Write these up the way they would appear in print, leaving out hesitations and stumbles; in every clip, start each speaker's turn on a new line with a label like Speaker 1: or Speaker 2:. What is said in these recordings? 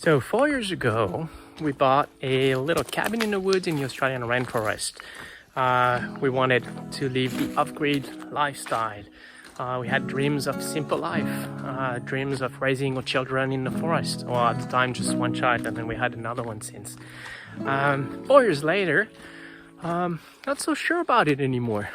Speaker 1: So 4 years ago, we bought a little cabin in the woods in the Australian rainforest. We wanted to live the Offgrid lifestyle. We had dreams of simple life, dreams of raising our children in the forest. Well, at the time, just one child, and then we had another one since. 4 years later, not so sure about it anymore.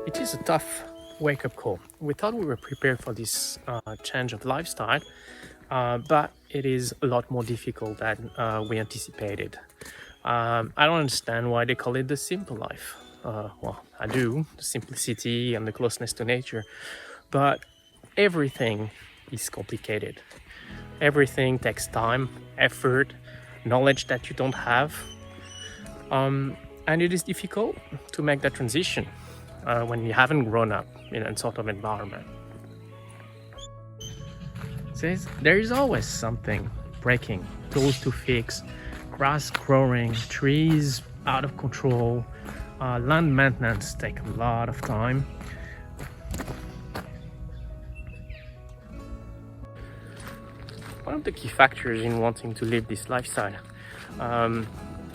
Speaker 1: It is a tough wake-up call. We thought we were prepared for this change of lifestyle, but it is a lot more difficult than we anticipated. I don't understand why they call it the simple life. Well, I do, the simplicity and the closeness to nature, but everything is complicated. Everything takes time, effort, knowledge that you don't have, and it is difficult to make that transition when you haven't grown up in a sort of environment. There is always something breaking, tools to fix, grass growing, trees out of control, land maintenance take a lot of time. One of the key factors in wanting to live this lifestyle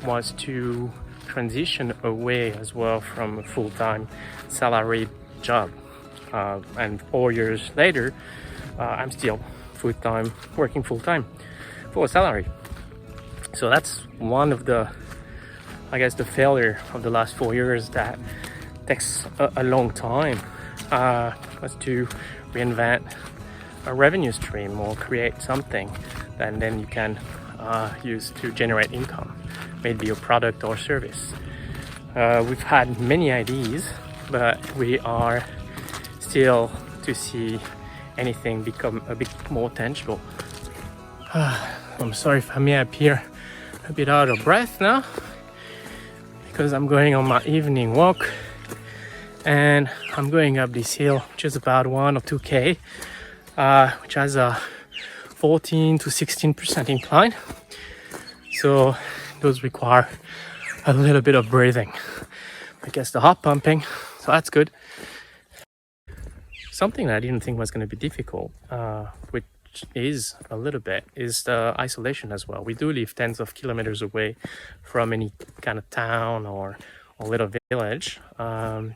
Speaker 1: was to transition away as well from a full-time salaried job, and 4 years later I'm still working full-time for a salary. So that's one of the, I guess, the failure of the last 4 years that takes a long time, was to reinvent a revenue stream or create something that then you can use to generate income, maybe a product or service. We've had many ideas, but we are still to see anything become a bit more tangible. I'm sorry if I may appear a bit out of breath now, because I'm going on my evening walk and I'm going up this hill, which is about 1 or 2k, which has a 14 to 16% incline. So those require a little bit of breathing. I guess the heart pumping, so that's good. Something that I didn't think was going to be difficult, which is a little bit, is the isolation as well. We do live tens of kilometers away from any kind of town or little village. And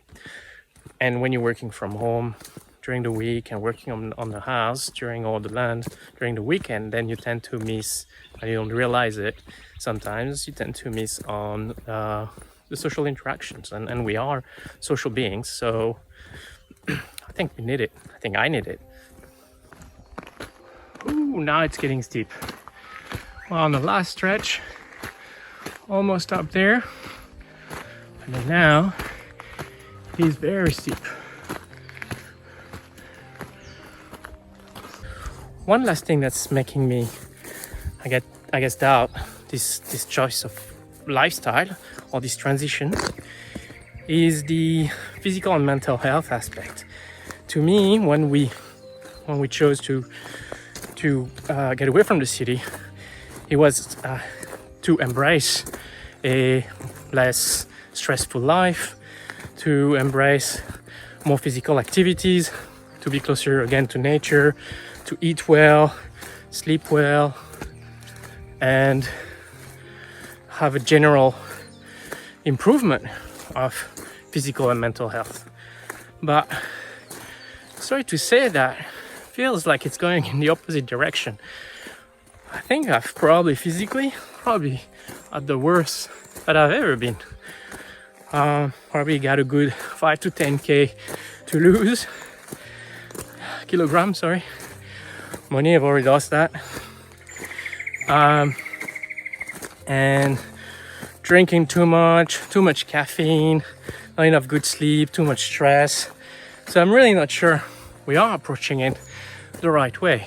Speaker 1: when you're working from home during the week and working on the house during all the land during the weekend, then you tend to miss, and you don't realize it sometimes, you tend to miss on the social interactions, and we are social beings, so I think we need it. I think I need it. Ooh, now it's getting steep. Well, on the last stretch, almost up there, and then now it is very steep. One last thing that's making me, I guess, doubt this choice of lifestyle or this transition is the physical and mental health aspect. To me, when we chose to get away from the city, it was to embrace a less stressful life, to embrace more physical activities, to be closer again to nature, to eat well, sleep well, and have a general improvement of physical and mental health. But sorry to say, that feels like it's going in the opposite direction. I think I've probably at the worst that I've ever been. Probably got a good 5 to 10k to lose. Kilograms, sorry. Money, I've already lost that. And drinking too much caffeine, not enough good sleep, too much stress. So I'm really not sure we are approaching it the right way.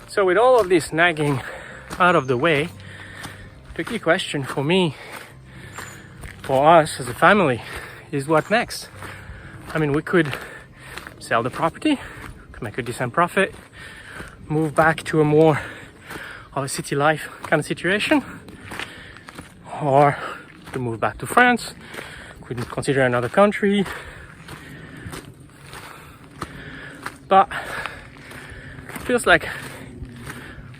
Speaker 1: So with all of this nagging out of the way, the key question for me, for us as a family, is what next? I mean, we could sell the property, could make a decent profit, move back to a more of a city life kind of situation, or to move back to France, could consider another country. But it feels like,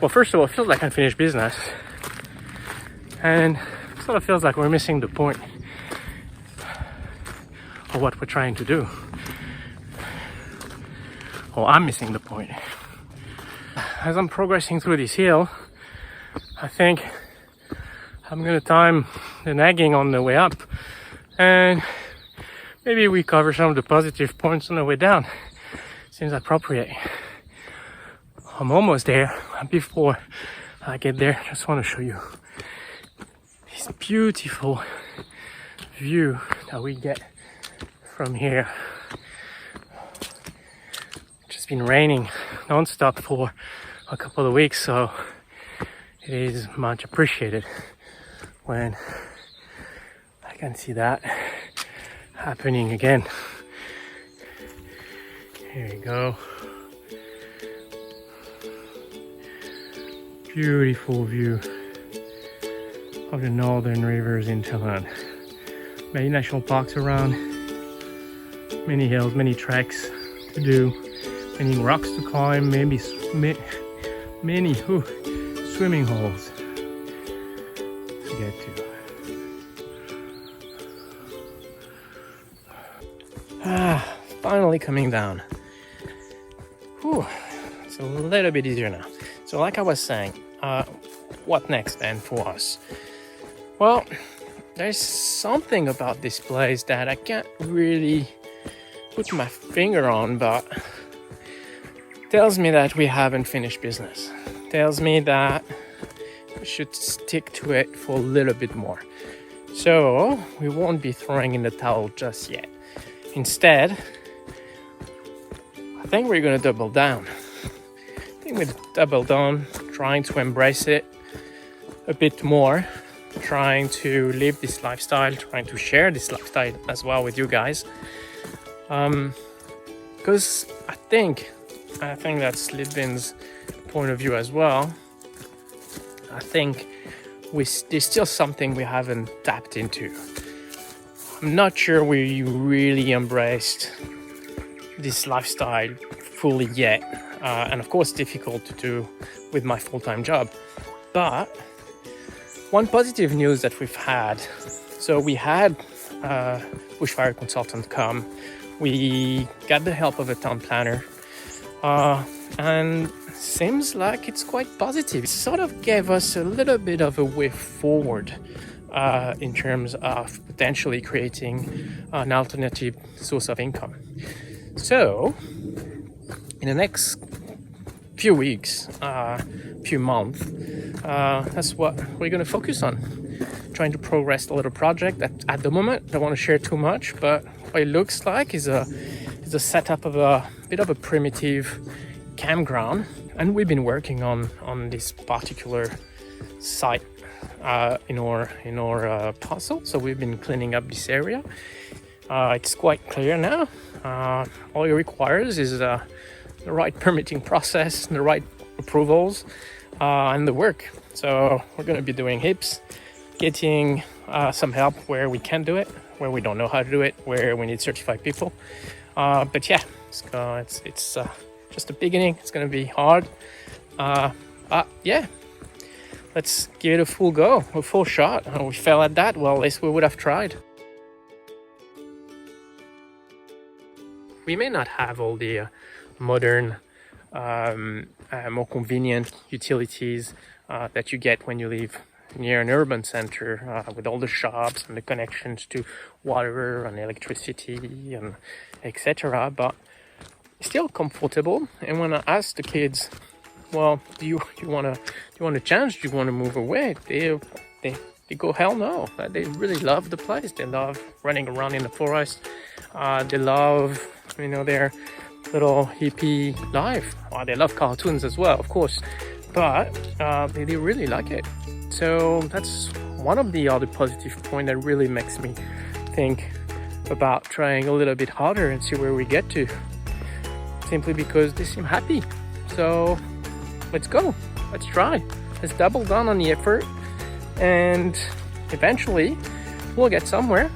Speaker 1: well, first of all, it feels like unfinished business, and it sort of feels like we're missing the point of what we're trying to do. Or I'm missing the point. As I'm progressing through this hill, I think I'm gonna time the nagging on the way up, and maybe we cover some of the positive points on the way down. Seems appropriate. I'm almost there. Before I get there, I just want to show you this beautiful view that we get from here. It's been raining non-stop for a couple of weeks, so it is much appreciated when I can see that happening again. Here you go. Beautiful view of the northern rivers in Thailand. Many national parks around, many hills, many treks to do, many rocks to climb, maybe many swimming holes to get to. Finally coming down. Whew, it's a little bit easier now. So like I was saying, what next then for us? Well, there's something about this place that I can't really put my finger on, but tells me that we haven't finished business. Tells me that we should stick to it for a little bit more. So we won't be throwing in the towel just yet. Instead, I think we're gonna double down. Trying to embrace it a bit more, trying to live this lifestyle, trying to share this lifestyle as well with you guys. Because I think that's Lidvin's point of view as well. I think there's still something we haven't tapped into. I'm not sure we really embraced this lifestyle fully yet. And of course, difficult to do with my full-time job. But one positive news that we've had, so we had a bushfire consultant come. We got the help of a town planner, and seems like it's quite positive. It sort of gave us a little bit of a way forward in terms of potentially creating an alternative source of income. So in the next few weeks, few months, that's what we're going to focus on. Trying to progress a little project that at the moment don't want to share too much, but what it looks like is a setup of a bit of a primitive campground, and we've been working on this particular site in our parcel. So we've been cleaning up this area. It's quite clear now. All it requires is the right permitting process, the right approvals, and the work. So we're going to be doing heaps, getting some help where we can do it, where we don't know how to do it, where we need certified people. But yeah, it's just the beginning. It's going to be hard. But yeah, let's give it a full go, a full shot. We fail at that, well, at least we would have tried. We may not have all the modern, more convenient utilities that you get when you live near an urban center, with all the shops and the connections to water and electricity and etc. But still comfortable. And when I ask the kids, well, do you want to change? Do you want to move away? They go, hell no. They really love the place. They love running around in the forest. They love, their little hippie life. They love cartoons as well, of course. But they really like it. So that's one of the other positive points that really makes me think about trying a little bit harder and see where we get to. Simply because they seem happy. So let's go. Let's try. let's double down on the effort, and eventually we'll get somewhere.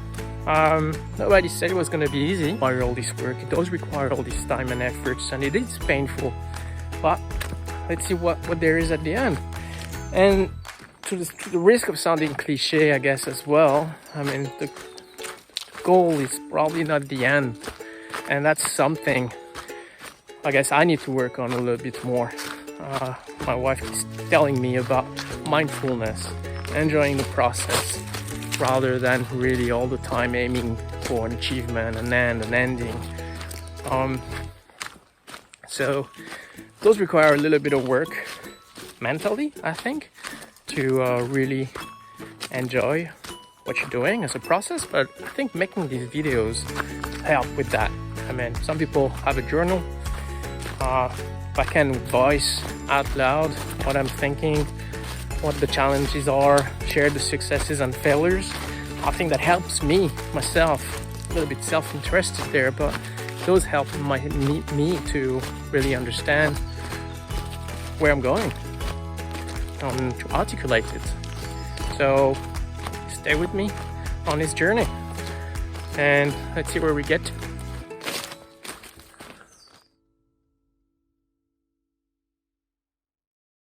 Speaker 1: Nobody said it was going to be easy. It requires all this work, it does require all this time and efforts, and it is painful, but let's see what there is at the end. And to the risk of sounding cliche, I guess, as well, I mean, the goal is probably not the end, and that's something I guess I need to work on a little bit more. My wife is telling me about mindfulness, enjoying the process rather than really all the time aiming for an achievement, an end, an ending. So those require a little bit of work mentally, I think, to really enjoy what you're doing as a process. But I think making these videos help with that. I mean, some people have a journal. If I can voice out loud what I'm thinking, what the challenges are, share the successes and failures, I think that helps me, myself, a little bit self-interested there, but those help me to really understand where I'm going, to articulate it. So stay with me on this journey, and let's see where we get to.